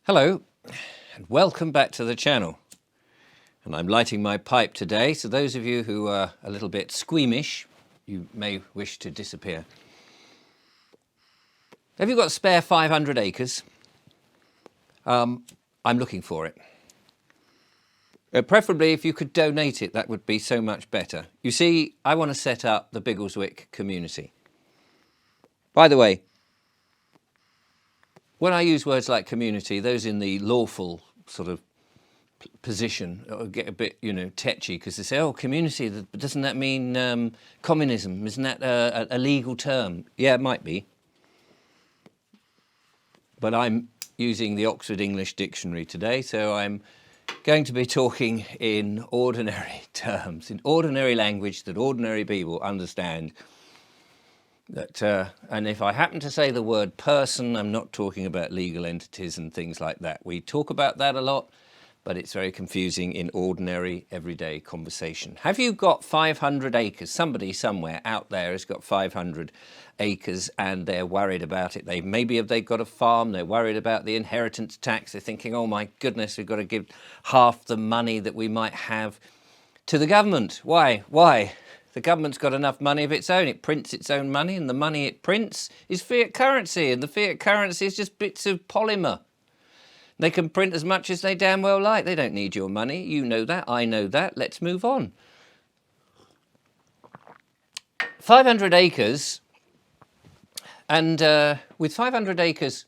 Hello and welcome back to the channel. And I'm lighting my pipe today, so those of you who are a little bit squeamish, you may wish to disappear. Have you got spare 500 acres? I'm looking for it. Preferably if you could donate it, that would be so much better. You see, I want to set up the Biggleswick community. By the way, when I use words like community, those in the lawful sort of position get a bit, tetchy, because they say, oh, community, doesn't that mean communism? Isn't that a legal term? Yeah, it might be. But I'm using the Oxford English Dictionary today, so I'm going to be talking in ordinary terms, in ordinary language that ordinary people understand. And if I happen to say the word person, I'm not talking about legal entities and things like that. We talk about that a lot, but it's very confusing in ordinary, everyday conversation. Have you got 500 acres? Somebody somewhere out there has got 500 acres and they're worried about it. Maybe they've got a farm, they're worried about the inheritance tax. They're thinking, oh my goodness, we've got to give half the money that we might have to the government. Why? The government's got enough money of its own. It prints its own money, and the money it prints is fiat currency, and the fiat currency is just bits of polymer. They can print as much as they damn well like. They don't need your money. You know that. I know that. Let's move on. 500 acres, and with 500 acres,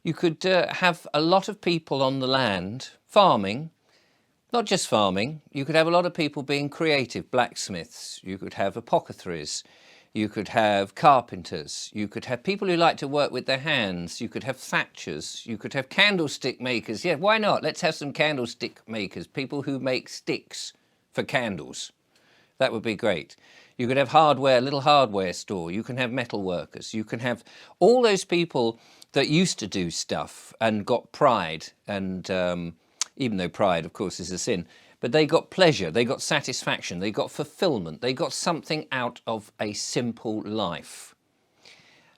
you could have a lot of people on the land farming. Not just farming, you could have a lot of people being creative, blacksmiths, you could have apothecaries, you could have carpenters, you could have people who like to work with their hands, you could have thatchers, you could have candlestick makers. Yeah, why not? Let's have some candlestick makers, people who make sticks for candles. That would be great. You could have little hardware store, you can have metal workers, you can have all those people that used to do stuff and got pride and even though pride, of course, is a sin, but they got pleasure, they got satisfaction, they got fulfillment, they got something out of a simple life.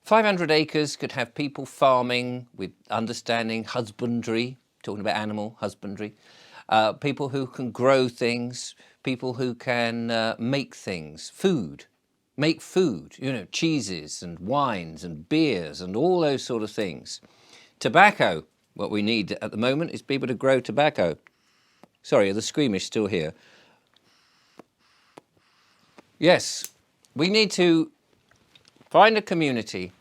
500 acres could have people farming with understanding husbandry, talking about animal husbandry, people who can grow things, people who can make things, make food, cheeses and wines and beers and all those sort of things. Tobacco. What we need at the moment is people to grow tobacco. Sorry, are the squeamish still here? Yes, we need to find a community,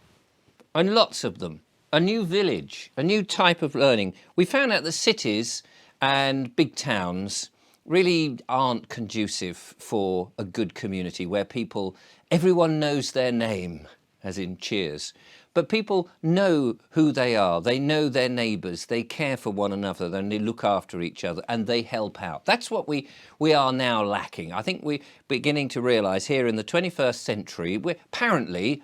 and lots of them, a new village, a new type of learning. We found out that cities and big towns really aren't conducive for a good community where everyone knows their name, as in Cheers. But people know who they are, they know their neighbours, they care for one another, and they look after each other, and they help out. That's what we are now lacking. I think we're beginning to realise here in the 21st century, we're apparently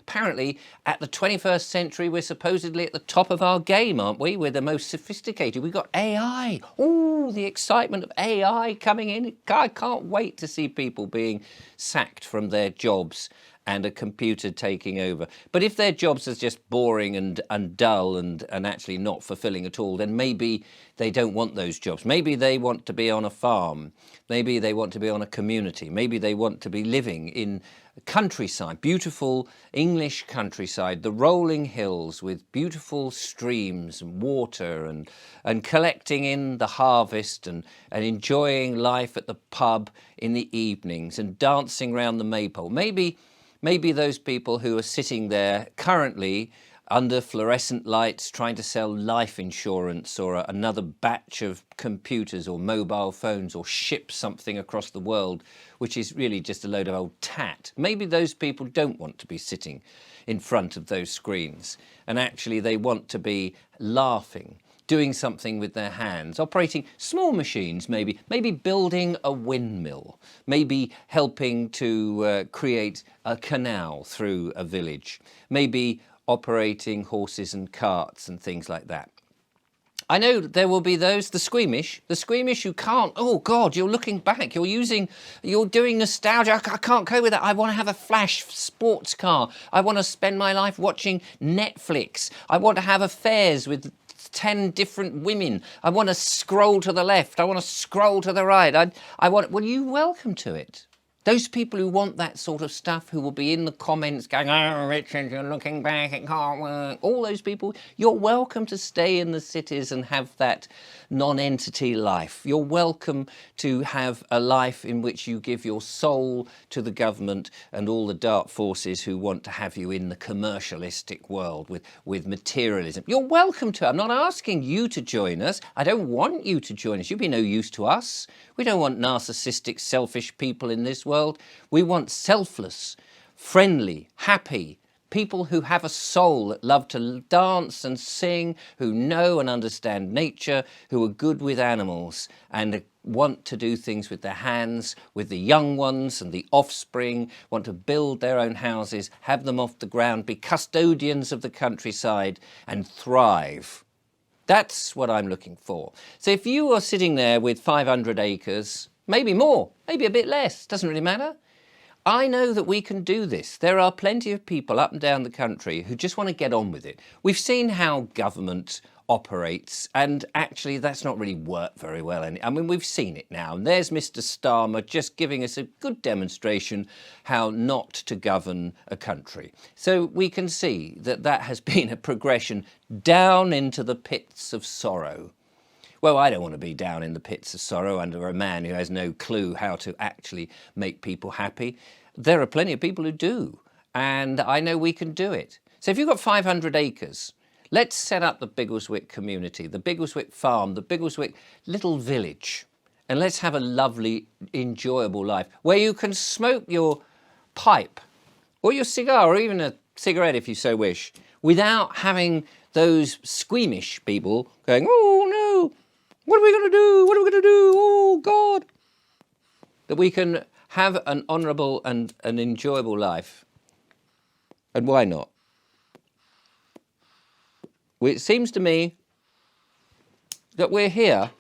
at the 21st century, we're supposedly at the top of our game, aren't we? We're the most sophisticated. We've got AI. Ooh, the excitement of AI coming in. I can't wait to see people being sacked from their jobs and a computer taking over. But if their jobs are just boring and dull and actually not fulfilling at all, then maybe they don't want those jobs. Maybe they want to be on a farm. Maybe they want to be on a community. Maybe they want to be living in countryside, beautiful English countryside, the rolling hills with beautiful streams and water and collecting in the harvest and enjoying life at the pub in the evenings and dancing around the maypole. Maybe those people who are sitting there currently under fluorescent lights trying to sell life insurance or another batch of computers or mobile phones or ship something across the world, which is really just a load of old tat. Maybe those people don't want to be sitting in front of those screens, and actually they want to be laughing, doing something with their hands, operating small machines, maybe building a windmill, maybe helping to create a canal through a village, maybe operating horses and carts and things like that. I know there will be those, the squeamish who can't, oh God, you're looking back, you're doing nostalgia, I can't cope with that, I want to have a flash sports car, I want to spend my life watching Netflix, I want to have affairs with 10 different women. I want to scroll to the left. I want to scroll to the right. Well, you're welcome to it. Those people who want that sort of stuff, who will be in the comments going, oh, Richard, you're looking back, it can't work. All those people, you're welcome to stay in the cities and have that non-entity life. You're welcome to have a life in which you give your soul to the government and all the dark forces who want to have you in the commercialistic world with materialism. You're welcome to. I'm not asking you to join us. I don't want you to join us. You'd be no use to us. We don't want narcissistic, selfish people in this world. We want selfless, friendly, happy people who have a soul, that love to dance and sing, who know and understand nature, who are good with animals and want to do things with their hands, with the young ones and the offspring, want to build their own houses, have them off the ground, be custodians of the countryside and thrive. That's what I'm looking for. So if you are sitting there with 500 acres, maybe more, maybe a bit less, doesn't really matter. I know that we can do this. There are plenty of people up and down the country who just want to get on with it. We've seen how government operates, and actually that's not really worked very well. I mean, we've seen it now. And there's Mr. Starmer just giving us a good demonstration how not to govern a country. So we can see that that has been a progression down into the pits of sorrow. Well, I don't want to be down in the pits of sorrow under a man who has no clue how to actually make people happy. There are plenty of people who do, and I know we can do it. So if you've got 500 acres, let's set up the Biggleswick community, the Biggleswick farm, the Biggleswick little village, and let's have a lovely, enjoyable life where you can smoke your pipe or your cigar or even a cigarette if you so wish without having those squeamish people going, oh no, what are we going to do? What are we going to do? Oh God. That we can have an honourable and an enjoyable life. And why not? Well, it seems to me that we're here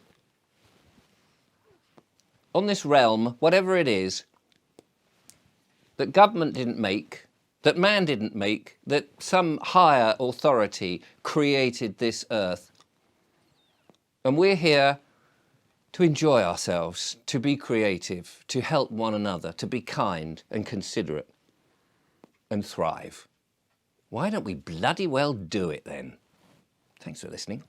on this realm, whatever it is, that government didn't make, that man didn't make, that some higher authority created this earth. And we're here to enjoy ourselves, to be creative, to help one another, to be kind and considerate and thrive. Why don't we bloody well do it then? Thanks for listening.